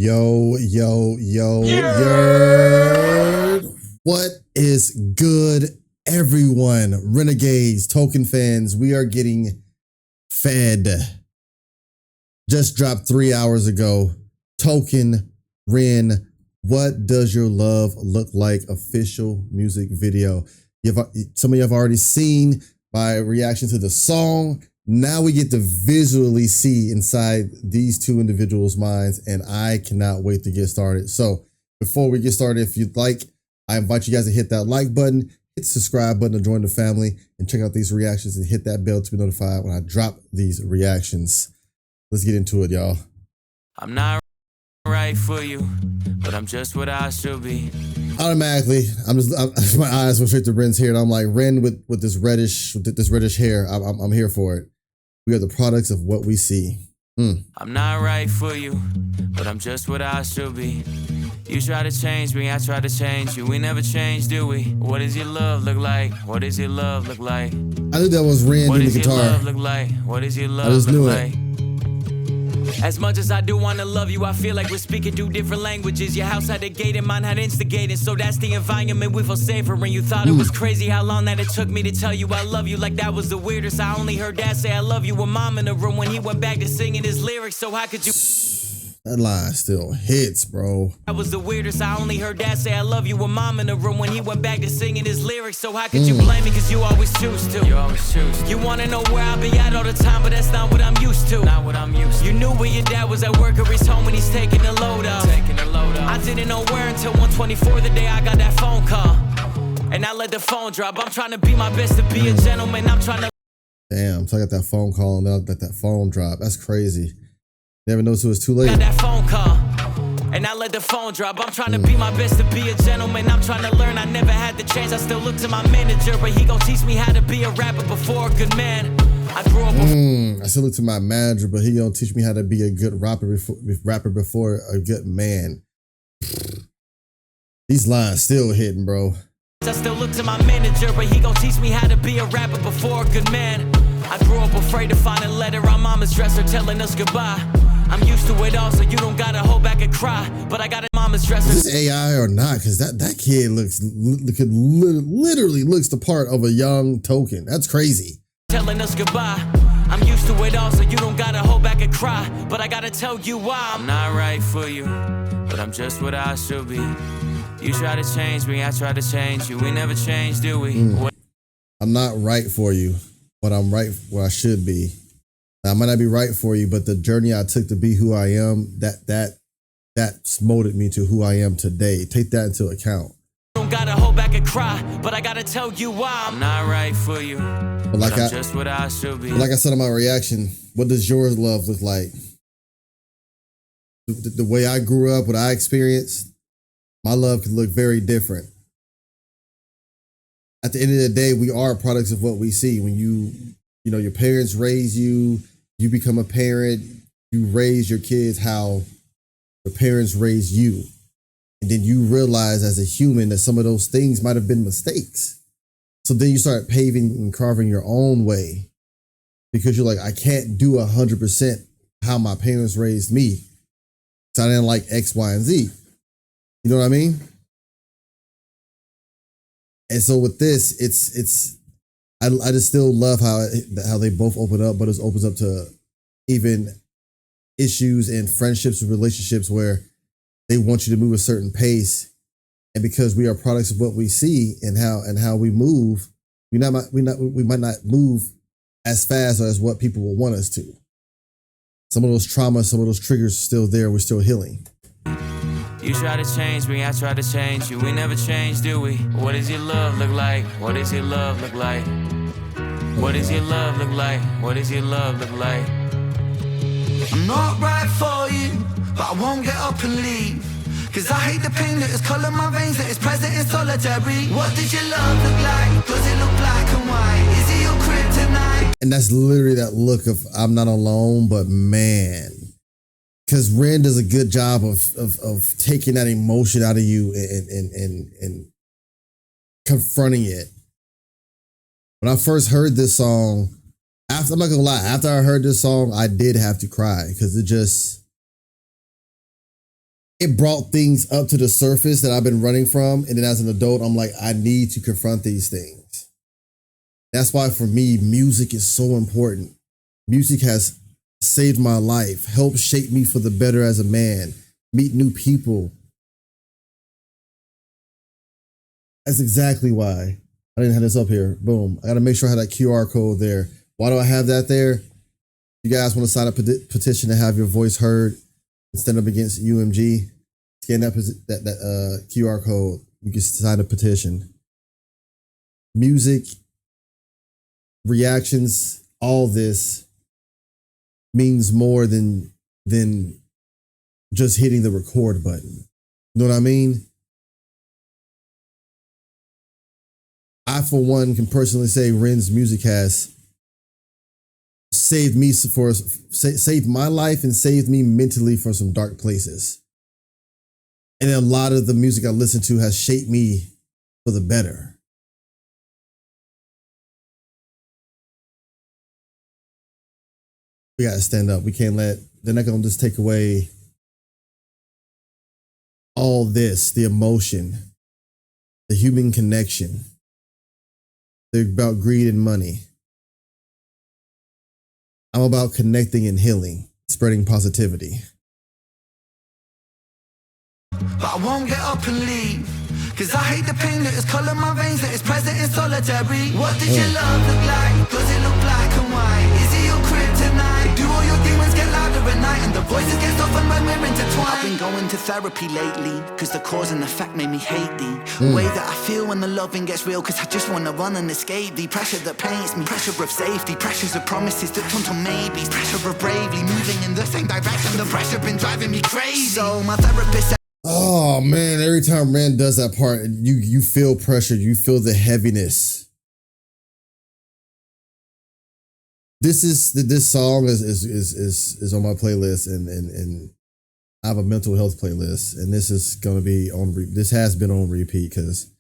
Yo. What is good, everyone? Renegades, Token fans, we are getting fed. Just dropped 3 hours ago. Token Ren, What Does Your Love Look Like? Official music video. Some of you have already seen my reaction to the song. Now we get to visually see inside these two individuals' minds, and I cannot wait to get started. So before we get started, if you'd like, I invite you guys to hit that like button, hit the subscribe button to join the family, and check out these reactions and hit that bell to be notified when I drop these reactions. Let's get into it, y'all. I'm not right for you, but I'm just what I should be. Automatically, my eyes went straight to Ren's hair, and I'm like, Ren with this reddish hair, I'm here for it. We are the products of what we see. I'm not right for you, but I'm just what I should be. You try to change me, I try to change you. We never change, do we? What does your love look like? What does your love look like? I knew that was Ren doing the guitar. What does your love look like? What does your love look like? As much as I do wanna love you, I feel like we're speaking two different languages. Your house had a gate and mine had instigated, so that's the environment we feel safer in. You thought it was crazy how long that it took me to tell you I love you, like that was the weirdest. I only heard dad say I love you with mom in the room when he went back to singing his lyrics, so how could you... That line still hits, bro. That was the weirdest. I only heard dad say I love you with mom in the room when he went back to singing his lyrics, so how could you blame me, cause you always choose to. You always choose to. You wanna know where I be at all the time, but that's not what I'm used to. Not what I'm used to. You knew where your dad was at work or he's home when he's taking the load off. I didn't know where until 1:24 the day I got that phone call, and I let the phone drop. I'm trying to be my best to be a gentleman. I'm trying to... Damn, so I got that phone call and then I let that phone drop. That's crazy. Never knows it was too late. Got that phone call, and I let the phone drop. I'm trying to be my best to be a gentleman. I'm trying to learn. I never had the chance. I still look to my manager, but he gon' teach me how to be a rapper before a good man. I grew up. I still look to my manager, but he gonna teach me how to be a good rapper before a good man. These lines still hitting, bro. I still look to my manager, but he gon' teach me how to be a rapper before a good man. I grew up afraid to find a letter on mama's dresser telling us goodbye. I'm used to it all, so you don't gotta hold back and cry. But I got a mama's dresser. Is this AI or not? Because that kid literally looks the part of a young Token. That's crazy. Telling us goodbye. I'm used to it all, so you don't gotta hold back and cry. But I gotta tell you why. I'm not right for you, but I'm just what I should be. You try to change me, I try to change you. We never change, do we? I'm not right for you, but I'm right where I should be. I might not be right for you, but the journey I took to be who I am, that's molded me to who I am today. Take that into account. Don't gotta hold back and cry, but I gotta tell you why. I'm not right for you, but I'm just what I should be. Like I said in my reaction, what does your love look like? The way I grew up, what I experienced, my love could look very different. At the end of the day, we are products of what we see. When you know, your parents raise you, you become a parent, you raise your kids how the parents raised you. And then you realize as a human that some of those things might have been mistakes. So then you start paving and carving your own way because you're like, I can't do 100% how my parents raised me. So I didn't like X, Y, and Z. You know what I mean? And so with this, I just still love how they both open up, but it opens up to even issues and friendships and relationships where they want you to move a certain pace, and because we are products of what we see and how we move, we might not move as fast or as what people will want us to. Some of those traumas, some of those triggers are still there. We're still healing. You try to change me, I try to change you. We never change, do we? What does your love look like? What does your love look like? What does your love look like? What does your love look like? I'm not right for you, but I won't get up and leave. Cause I hate the pain that is coloring my veins, that is present in solitary. What does your love look like? Does it look black and white? Is it your kryptonite? And that's literally that look of I'm not alone, but man. Because Ren does a good job of taking that emotion out of you and confronting it. When I first heard this song, I'm not gonna lie, after I heard this song, I did have to cry because it brought things up to the surface that I've been running from. And then as an adult, I'm like, I need to confront these things. That's why for me, music is so important. Music has saved my life, helped shape me for the better as a man, meet new people. That's exactly why I didn't have this up here. Boom. I got to make sure I have that QR code there. Why do I have that there? You guys want to sign a petition to have your voice heard and stand up against UMG? Scan that QR code. You can sign a petition. Music, reactions, all this means more than just hitting the record button. You know what I mean? I, for one, can personally say Ren's music has saved me saved my life and saved me mentally from some dark places. And a lot of the music I listen to has shaped me for the better. We gotta stand up. We can't they're not gonna just take away all this, the emotion, the human connection. They're about greed and money. I'm about connecting and healing, spreading positivity. But I won't get up and leave, cause I hate the pain that is coloring my veins, that is present in solitary. What did your love look like? Does it look black and white? Is it your kryptonite? Do all your demons get louder at night and the voices get softened when we're intertwined? I've been going to therapy lately, cause the cause and effect made me hate the way that I feel when the loving gets real, cause I just wanna run and escape the pressure that paints me. Pressure of safety, pressures of promises that turn to maybes, pressure of bravely moving in the same direction. The pressure been driving me crazy. So my therapist said, oh man, every time Ren does that part, you feel pressure, you feel the heaviness. This song is on my playlist, and I have a mental health playlist, and this is gonna be this has been on repeat because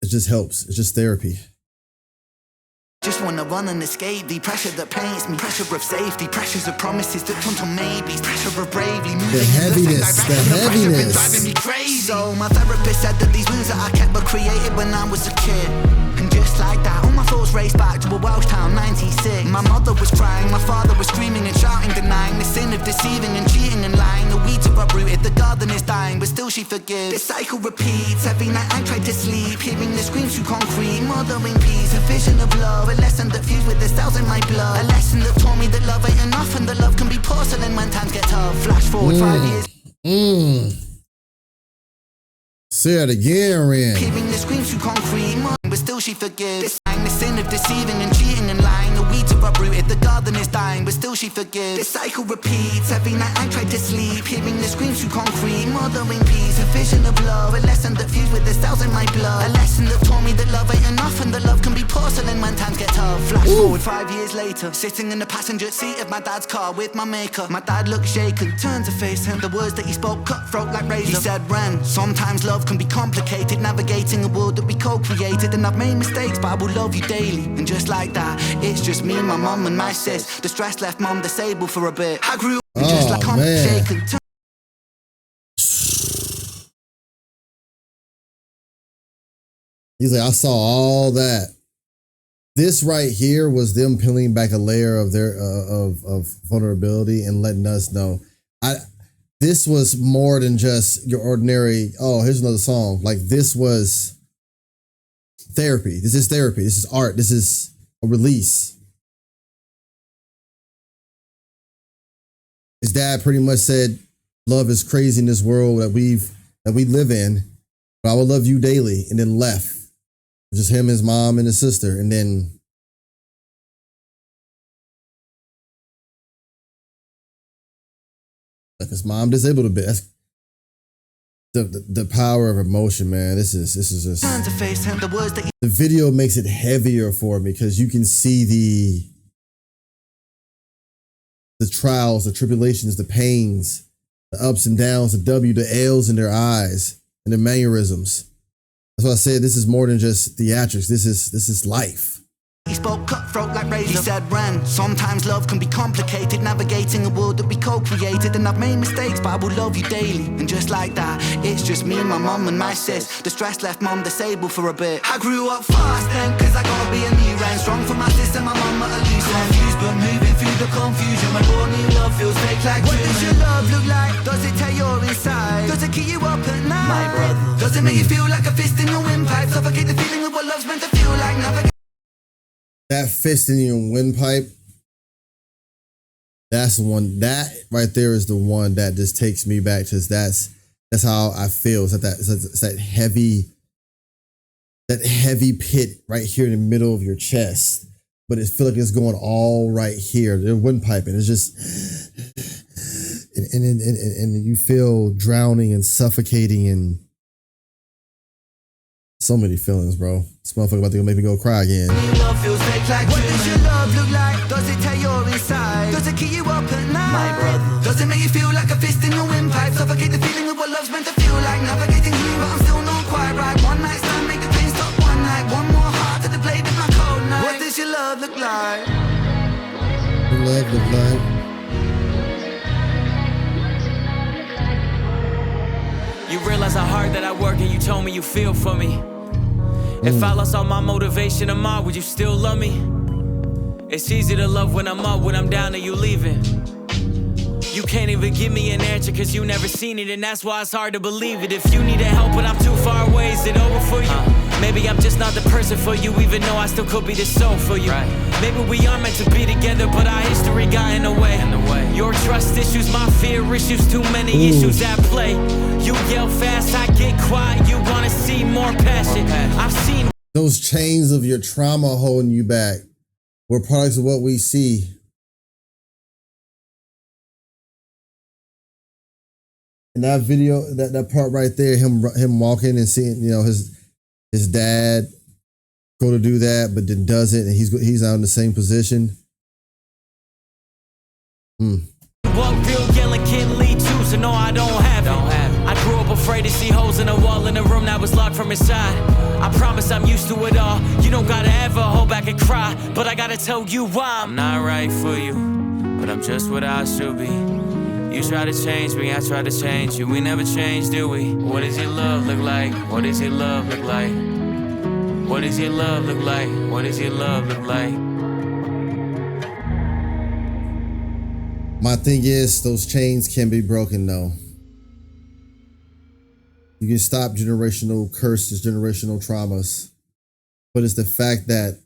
it just helps. It's just therapy. Just wanna run and escape the pressure that paints me. Pressure of safety, pressures of promises that turn to maybes. Pressure of bravely moving the heaviness, in the same direction. The pressure been driving me crazy. So my therapist said that these wounds that I kept were created when I was a kid. And just like that, all my thoughts raced back to a Welsh town, 96. My mother was crying, my father was screaming and shouting, denying the sin of deceiving and cheating and lying. The weeds are uprooted, the garden is dying, but still she forgives. This cycle repeats, every night I try to sleep, hearing the screams through concrete, mothering peace, a vision of love, a lesson that fused with the cells in my blood, a lesson that taught me that love ain't enough and that love can be porcelain when times get tough. Flash forward 5 years. Say it again, Ren. Hearing the screams through concrete, but still she forgives. The sin of deceiving and cheating and lying. The weeds are uprooted, the garden is dying, but still she forgives. This cycle repeats, every night I try to sleep, hearing the screams through concrete, mothering peace, a vision of love, a lesson that fused with the cells in my blood, a lesson that taught me that love ain't enough and that love can be porcelain when times get tough. Flash forward 5 years later, sitting in the passenger seat of my dad's car with my maker. My dad looked shaken, turned to face him, the words that he spoke cutthroat like razor. He said, Ren, sometimes love can be complicated, navigating a world that we co-created, and I've made mistakes, but I will love you daily. And just like that, it's just me, my mum and my sis. The stress left mum disabled for a bit. I grew up just like shaken. He's like, I saw all that. This right here was them peeling back a layer of their of vulnerability and letting us know. This was more than just your ordinary, oh, here's another song. Like, this was therapy. This is therapy. This is art. This is a release. His dad pretty much said, love is crazy in this world that we live in, but I will love you daily, and then left. Just him, his mom, and his sister, and then left his mom disabled a bit. That's the power of emotion, man. This is just the video makes it heavier for me because you can see the trials, the tribulations, the pains, the ups and downs, the W, the L's in their eyes, and the mannerisms. That's why I said this is more than just theatrics. This is life. He spoke cutthroat like praise. He said, Ren, sometimes love can be complicated, navigating a world that we co-created. And I've made mistakes, but I will love you daily. And just like that, it's just me, my mum and my sis. The stress left mum disabled for a bit. I grew up fast then, cause I gotta be a new Ren. Strong for my sister, my mum at a loose end. Confused but moving through the confusion. When all new love feels fake like what does your love look like? Does it tear your inside? Does it keep you up at night? My brother. Does it make you feel like a fist in your windpipe? Suffocate the feeling of what love's meant to feel like. That fist in your windpipe, that's the one. That right there is the one that just takes me back to that's how I feel. It's that heavy pit right here in the middle of your chest, but it feels like it's going all right here. The windpipe, and it's just, and you feel drowning and suffocating and so many feelings, bro. This motherfucker about to make me go cry again. Love feels fake like what does your love look like? Does it tear your inside? Does it keep you up at night? My brother. Does it make you feel like a fist in your windpipe? Suffocate the feeling of what love's meant to feel like. Navigating you, but I'm still not quite right. One night stand, make the pain stop one night. One more heart to the blade with my cold night. What does your love look like? Your love look like. You realize how hard that I work and you told me you feel for me. If I lost all my motivation tomorrow, would you still love me? It's easy to love when I'm up, when I'm down and you leaving. You can't even give me an answer cause you never seen it, and that's why it's hard to believe it. If you need help but I'm too far away, is it over for you? Maybe I'm just not the person for you, even though I still could be the soul for you. Maybe we are meant to be together, but our history got in the way. Your trust issues, my fear issues, too many issues at play. You yell fast, I get quiet, you wanna see more passion. I've seen those chains of your trauma holding you back were products of what we see. In that video, that part right there, him walking and seeing, you know, his dad go to do that, but then doesn't, and he's out in the same position. What real yelling can lead to, so no, I don't have it. I grew up afraid to see holes in the wall in a room that was locked from inside. I promise I'm used to it all. You don't gotta ever hold back and cry, but I gotta tell you why. I'm not right for you, but I'm just what I should be. You try to change me, I try to change you. We never change, do we? What does your love look like? What does your love look like? What does your love look like? What does your love look like? My thing is, those chains can be broken though. You can stop generational curses, generational traumas. But it's the fact that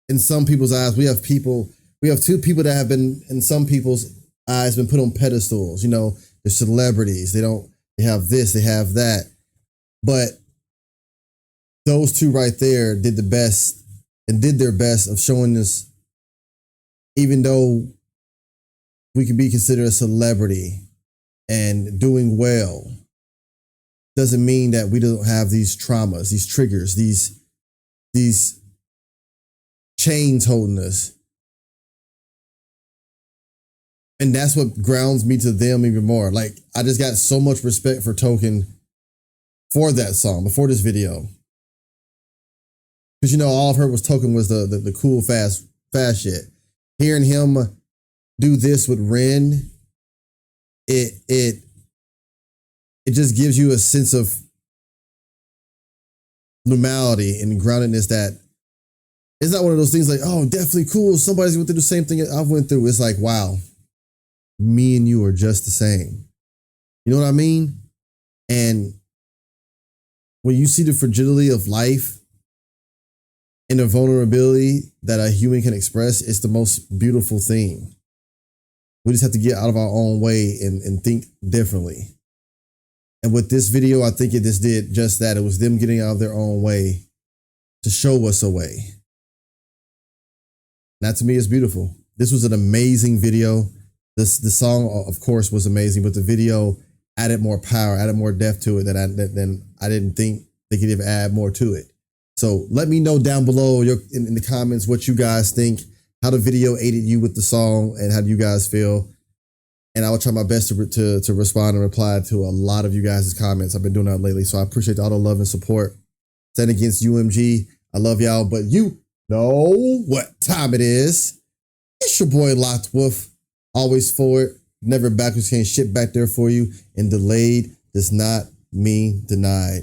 in some people's eyes, we have two people that have been, in some people's eyes, been put on pedestals. You know, they're celebrities. They have this, they have that. But those two right there did the best and did their best of showing us, even though we could be considered a celebrity and doing well, doesn't mean that we don't have these traumas, these triggers, these chains holding us. And that's what grounds me to them even more. Like, I just got so much respect for Token for that song, before this video. Because, you know, all I've heard was Token was the cool, fast shit. Hearing him do this with Ren, it just gives you a sense of normality and groundedness that it's not one of those things like, oh, definitely cool, somebody's went through the same thing I went through. It's like, wow, me and you are just the same. You know what I mean? And when you see the fragility of life and the vulnerability that a human can express, it's the most beautiful thing. We just have to get out of our own way and think differently. And with this video, I think it just did just that. It was them getting out of their own way to show us a way. That to me is beautiful. This was an amazing video. The song, of course, was amazing, but the video added more power, added more depth to it than I didn't think they could even add more to it. So let me know down below in the comments what you guys think, how the video aided you with the song, and how do you guys feel. And I will try my best to respond and reply to a lot of you guys' comments. I've been doing that lately, so I appreciate all the love and support. Stand against UMG. I love y'all, but you know what time it is. It's your boy LoccdWolf. Always forward, never backwards. Can't shit back there for you. And delayed does not mean denied.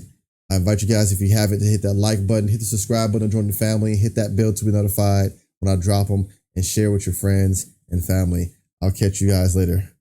I invite you guys, if you haven't, to hit that like button, hit the subscribe button, join the family, hit that bell to be notified when I drop them, and share with your friends and family. I'll catch you guys later.